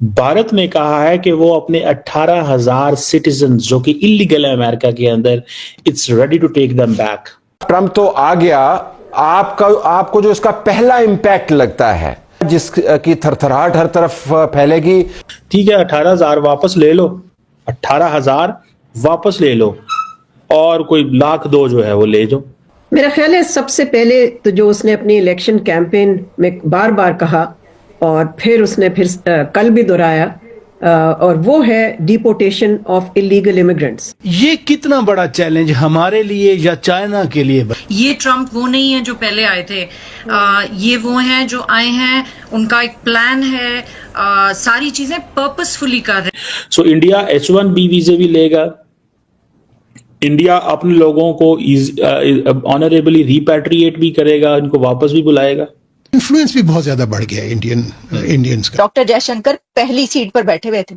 भारत ने कहा है कि वो अपने 18,000 सिटीजन जो कि इलीगल है अमेरिका के अंदर, it's ready to take them back. Trump तो आ गया, आपको जो इसका पहला इंपैक्ट लगता है जिसकी थरथराहट हर तरफ फैलेगी? ठीक है, 18,000 वापस ले लो, 18,000 वापस ले लो और कोई 1,02,000 जो है वो ले जाओ। मेरा ख्याल है सबसे पहले तो जो उसने अपनी इलेक्शन कैंपेन में बार बार कहा और फिर उसने कल भी दोहराया और वो है डिपोर्टेशन ऑफ इलीगल इमिग्रेंट्स। ये कितना बड़ा चैलेंज हमारे लिए या चाइना के लिए? ये ट्रम्प वो नहीं है जो पहले आए थे, ये वो हैं जो आए हैं, उनका एक प्लान है, सारी चीजें पर्पसफुली कर रहे हैं। सो इंडिया H1B वीजे भी लेगा, इंडिया अपने लोगों को ऑनरेबली रिपैट्रिएट भी करेगा, इनको वापस भी बुलाएगा। इन्फ्लुएंस भी बहुत ज्यादा बढ़ गया है इंडियंस का। डॉक्टर जयशंकर पहली सीट पर बैठे हुए थे।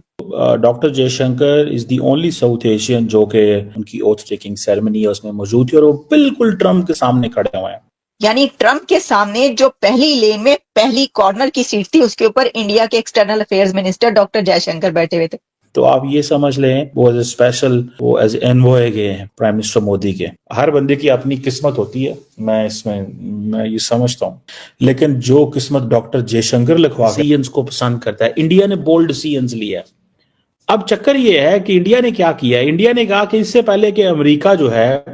Doctor Jaishankar is the only south Asian जो कि उनकी ओथ टेकिंग सेरेमनी है उसमें मौजूद थे और वो बिल्कुल ट्रम्प के सामने खड़े हुए हैं। यानी ट्रम्प के सामने जो पहली लेन में पहली कॉर्नर की सीट थी उसके ऊपर इंडिया के external affairs minister doctor Jaishankar बैठे हुए थे। तो आप ये समझ लें वो एज स्पेशल, वो एज एनवॉय गए हैं प्राइम मिनिस्टर मोदी के। हर बंदे की अपनी किस्मत होती है, मैं ये समझता हूँ, लेकिन जो किस्मत डॉक्टर जयशंकर लिखवा डिसीजंस को पसंद करता है, इंडिया ने बोल्ड डिसीजंस लिया है। अब चक्कर ये है कि इंडिया ने क्या किया, इंडिया ने कहा कि इससे पहले कि अमेरिका जो है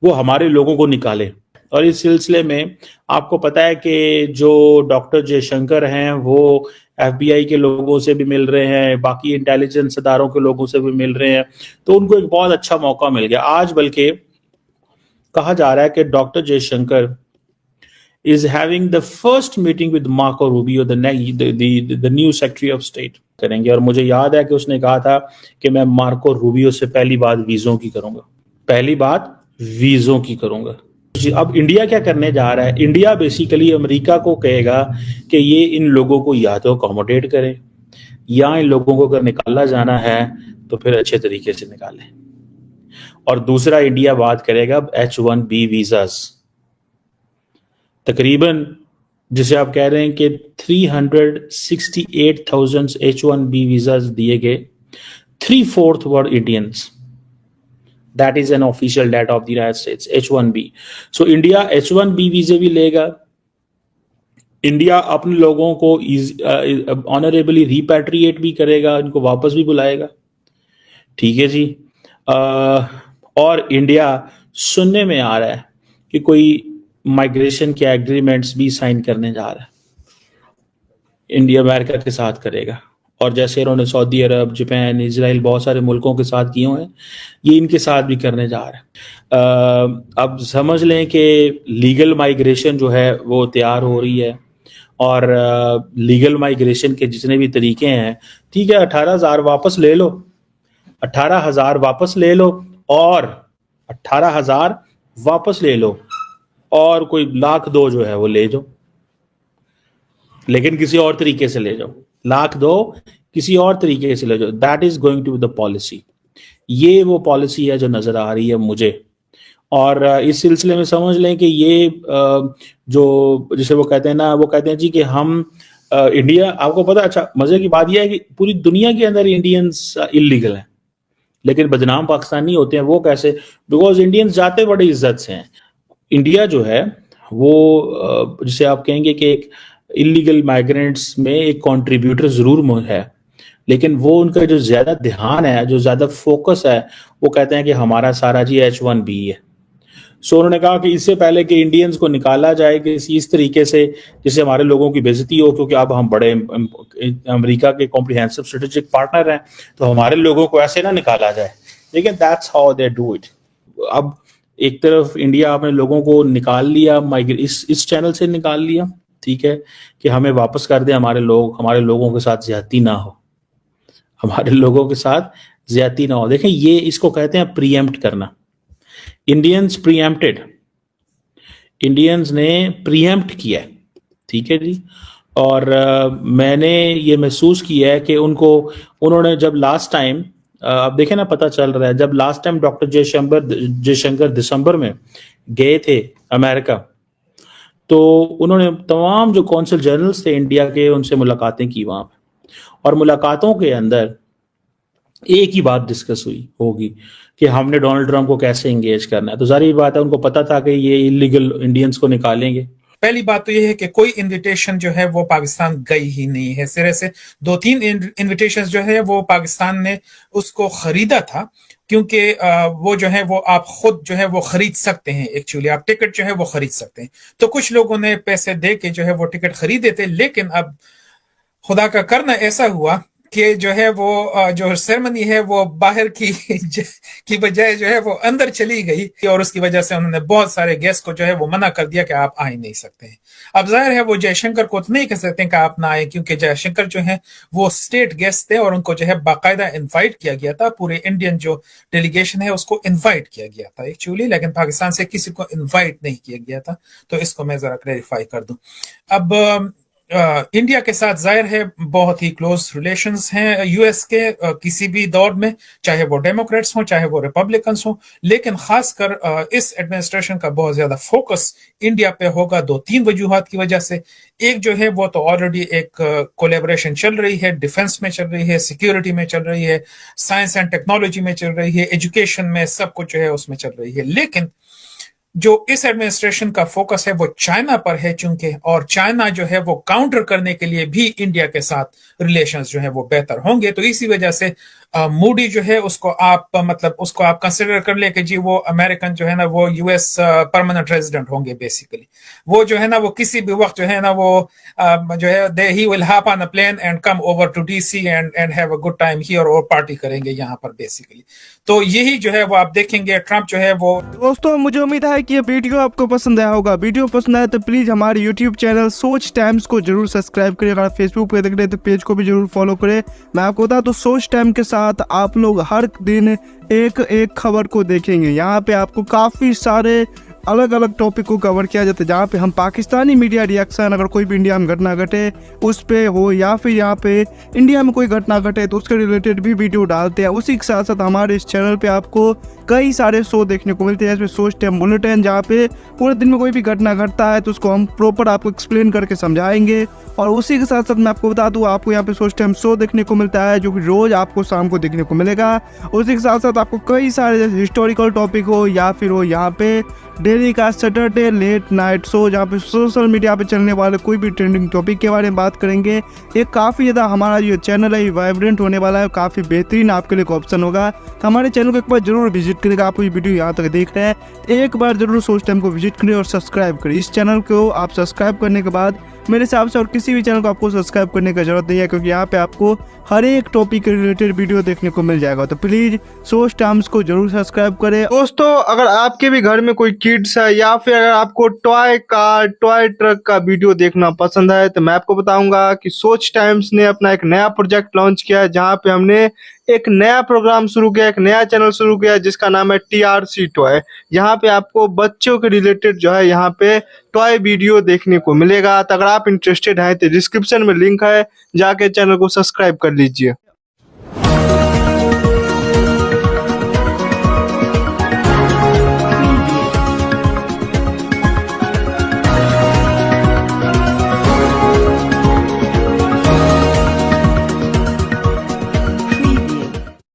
वो हमारे लोगों को निकाले, और इस सिलसिले में आपको पता है कि जो डॉक्टर जयशंकर हैं वो FBI के लोगों से भी मिल रहे हैं, बाकी इंटेलिजेंस इदारों के लोगों से भी मिल रहे हैं, तो उनको एक बहुत अच्छा मौका मिल गया। आज बल्कि कहा जा रहा है कि doctor Jaishankar is having the first meeting with Marco Rubio, the new secretary of state करेंगे। और मुझे याद है कि उसने कहा था कि मैं मार्को रूबियो से पहली बात वीजों की करूंगा, पहली बात वीजों की करूंगा। अब इंडिया क्या करने जा रहा है, इंडिया बेसिकली अमेरिका को कहेगा कि ये इन लोगों को या तो अकोमोडेट करें या इन लोगों को अगर निकाला जाना है तो फिर अच्छे तरीके से निकालें। और दूसरा इंडिया बात करेगा H1B वीजास, तकरीबन जिसे आप कह रहे हैं कि 368,000 H1B वीजास दिए गए, 3/4 वर Indians. That is an official data of the United States, H1B. So India H1B वीजे भी लेगा, इंडिया अपने लोगों को ऑनरेबली रिपैट्रिएट भी करेगा, इनको वापस भी बुलाएगा। ठीक है जी। और इंडिया सुनने में आ रहा है कि कोई माइग्रेशन के एग्रीमेंट्स भी साइन करने जा रहा है, इंडिया अमेरिका के साथ करेगा। और जैसे इन्होंने सऊदी अरब, जापान, इजराइल बहुत सारे मुल्कों के साथ किए हुए हैं, ये इनके साथ भी करने जा रहे हैं। अब समझ लें कि लीगल माइग्रेशन जो है वो तैयार हो रही है, और लीगल माइग्रेशन के जितने भी तरीके हैं, ठीक है, 18,000 वापस ले लो, 18,000 वापस ले लो और 18,000 वापस ले लो और कोई 1,02,000 जो है वो ले जाओ, लेकिन किसी और तरीके से ले जाओ, 1,02,000 किसी और तरीके से ले जाओ। That is going to the policy. ये वो पॉलिसी है जो नजर आ रही है मुझे। और इस सिलसिले में समझ लें कि ये जो जिसे वो कहते हैं ना, वो कहते हैं जी कि हम इंडिया, आपको पता, अच्छा मजे की बात यह है कि पूरी दुनिया के अंदर इंडियंस इलीगल हैं, लेकिन बदनाम पाकिस्तानी होते हैं। वो कैसे? बिकॉज इंडियंस जाते बड़ी इज्जत से हैं। इंडिया जो है वो जिसे आप कहेंगे कि एक इलीगल माइग्रेंट्स में एक कंट्रीब्यूटर जरूर है, लेकिन वो उनका जो ज्यादा ध्यान है, जो ज्यादा फोकस है, वो कहते हैं कि हमारा सारा जी H1B है। सो उन्होंने कहा कि इससे पहले कि इंडियंस को निकाला जाए कि इस तरीके से जिससे हमारे लोगों की बेइज्जती हो, क्योंकि अब हम बड़े अमेरिका के कॉम्प्रिहेंसिव स्ट्रेटेजिक पार्टनर हैं, तो हमारे लोगों को ऐसे ना निकाला जाए। लेकिन that's how they do it. अब एक तरफ इंडिया अपने लोगों को निकाल लिया, इस चैनल से निकाल लिया, ठीक है, कि हमें वापस कर दे, हमारे लोगों के साथ ज्यादती ना हो, हमारे लोगों के साथ ज्यादती ना हो। देखें, ये इसको कहते हैं प्रीएम्प्ट करना। इंडियंस प्रीएम्प्टेड, इंडियंस ने प्रीएम्प्ट किया है, ठीक है जी। और मैंने ये महसूस किया है कि उन्होंने जब लास्ट टाइम, अब देखें ना, पता चल रहा है, जब लास्ट टाइम डॉक्टर जयशंकर दिसंबर में गए थे अमेरिका, तो उन्होंने तमाम जो कौंसल जनरल्स थे इंडिया के, उनसे मुलाकातें की वहां पे, और मुलाकातों के अंदर एक ही बात डिस्कस हुई होगी कि हमने डोनाल्ड ट्रंप को कैसे एंगेज करना है। तो जाहिर बात है उनको पता था कि ये इलीगल इंडियंस को निकालेंगे। पहली बात तो ये है कि कोई इनविटेशन जो है वो पाकिस्तान गई ही नहीं है। सिरे से 2-3 इनविटेशंस जो है वो पाकिस्तान ने उसको खरीदा था, क्योंकि वो जो है वो आप खुद जो है वो खरीद सकते हैं। एक्चुअली आप टिकट जो है वो खरीद सकते हैं। तो कुछ लोगों ने पैसे दे के जो है वो टिकट खरीदे थे, लेकिन अब खुदा का करना ऐसा हुआ कि जो है वो जो सेरेमनी है वो बाहर की बजाय जो है वो अंदर चली गई, और उसकी वजह से उन्होंने बहुत सारे गेस्ट को जो है वो मना कर दिया कि आप आ ही नहीं सकते हैं। अब जाहिर है वो जयशंकर को तो नहीं कह सकते कि आप ना आए, क्योंकि जयशंकर जो है वो स्टेट गेस्ट थे और उनको जो है बाकायदा इनवाइट किया गया था। पूरे इंडियन जो डेलीगेशन है उसको इनवाइट किया गया था एक्चुअली, लेकिन पाकिस्तान से किसी को इन्वाइट नहीं किया गया था। तो इसको मैं जरा क्लैरिफाई कर दूं। अब इंडिया के साथ जाहिर है बहुत ही क्लोज रिलेशंस हैं यूएस के किसी भी दौर में, चाहे वो डेमोक्रेट्स हों चाहे वो रिपब्लिकन्स हों, लेकिन खासकर इस एडमिनिस्ट्रेशन का बहुत ज्यादा फोकस इंडिया पे होगा 2-3 वजूहात की वजह से। एक जो है वो तो ऑलरेडी एक कोलैबोरेशन चल रही है, डिफेंस में चल रही है, सिक्योरिटी में चल रही है, साइंस एंड टेक्नोलॉजी में चल रही है, एजुकेशन में, सब कुछ जो है उसमें चल रही है। लेकिन जो इस एडमिनिस्ट्रेशन का फोकस है वो चाइना पर है चूंकि, और चाइना जो है वो काउंटर करने के लिए भी इंडिया के साथ रिलेशंस जो है वो बेहतर होंगे। तो इसी वजह से मूडी जो है उसको आप उसको आप कंसिडर कर ले कि जी वो अमेरिकन जो है ना वो यूएस परमानेंट रेजिडेंट होंगे बेसिकली। वो जो है ना वो किसी भी वक्त जो है ना वो जो है दे ही will hop on a plane and come over to DC and have a good time here, और पार्टी करेंगे यहाँ पर बेसिकली। तो यही जो है वो आप देखेंगे ट्रंप जो है वो। दोस्तों मुझे उम्मीद है कि ये वीडियो आपको पसंद आया होगा। वीडियो पसंद आया तो प्लीज हमारे यूट्यूब चैनल सोच टाइम्स को जरूर सब्सक्राइब करें। अगर फेसबुक पे देख रहे हैं तो पेज को भी जरूर फॉलो करें। मैं आपको बता तो सोच टाइम के साथ आप लोग हर दिन एक खबर को देखेंगे। यहाँ पे आपको काफी सारे अलग अलग टॉपिक को कवर किया जाता है, जहाँ पे हम पाकिस्तानी मीडिया रिएक्शन, अगर कोई भी इंडिया में घटना घटे उस पे हो, या फिर यहाँ पे इंडिया में कोई घटना घटे तो उसके रिलेटेड भी वीडियो डालते हैं। उसी के साथ साथ हमारे इस चैनल पे आपको कई सारे शो देखने को मिलते हैं, जैसे सोच टाइम बुलेटिन, जहाँ पे पूरे दिन में कोई भी घटना घटता है तो उसको हम प्रॉपर आपको एक्सप्लेन करके समझाएंगे। और उसी के साथ साथ मैं आपको बता दूँ आपको यहाँ पे सोच टाइम शो देखने को मिलता है, जो कि रोज आपको शाम को देखने को मिलेगा। उसी के साथ साथ आपको कई सारे जैसे हिस्टोरिकल टॉपिक हो या फिर हो यहाँ पे डेली का सैटरडे लेट नाइट शो, जहाँ पे सोशल मीडिया पे चलने वाले कोई भी ट्रेंडिंग टॉपिक के बारे में बात करेंगे। ये काफ़ी ज़्यादा हमारा जो चैनल है वाइब्रेंट होने वाला है, काफ़ी बेहतरीन आपके लिए एक ऑप्शन होगा। तो हमारे चैनल को एक बार जरूर विजिट करेगा। आप ये वीडियो यहाँ तक देख रहे हैं, एक बार जरूर सोच टाइम को विजिट करें और सब्सक्राइब करें। इस चैनल को आप सब्सक्राइब करने के बाद मेरे हिसाब से और किसी भी चैनल को आपको सब्सक्राइब करने की जरूरत नहीं है, क्योंकि यहाँ पे आपको हर एक टॉपिक के रिलेटेड वीडियो देखने को मिल जाएगा। तो प्लीज सोच टाइम्स को जरूर सब्सक्राइब करें। दोस्तों अगर आपके भी घर में कोई किड्स है या फिर अगर आपको टॉय कार टॉय ट्रक का वीडियो देखना पसंद है तो मैं आपको बताऊंगा कि सोच टाइम्स ने अपना एक नया प्रोजेक्ट लॉन्च किया है, जहाँ पे हमने एक नया प्रोग्राम शुरू किया, एक नया चैनल शुरू किया जिसका नाम है TRC टॉय। यहाँ पे आपको बच्चों के रिलेटेड जो है यहाँ पे टॉय वीडियो देखने को मिलेगा। तो अगर आप इंटरेस्टेड हैं तो डिस्क्रिप्शन में लिंक है, जाके चैनल को सब्सक्राइब कर लीजिए।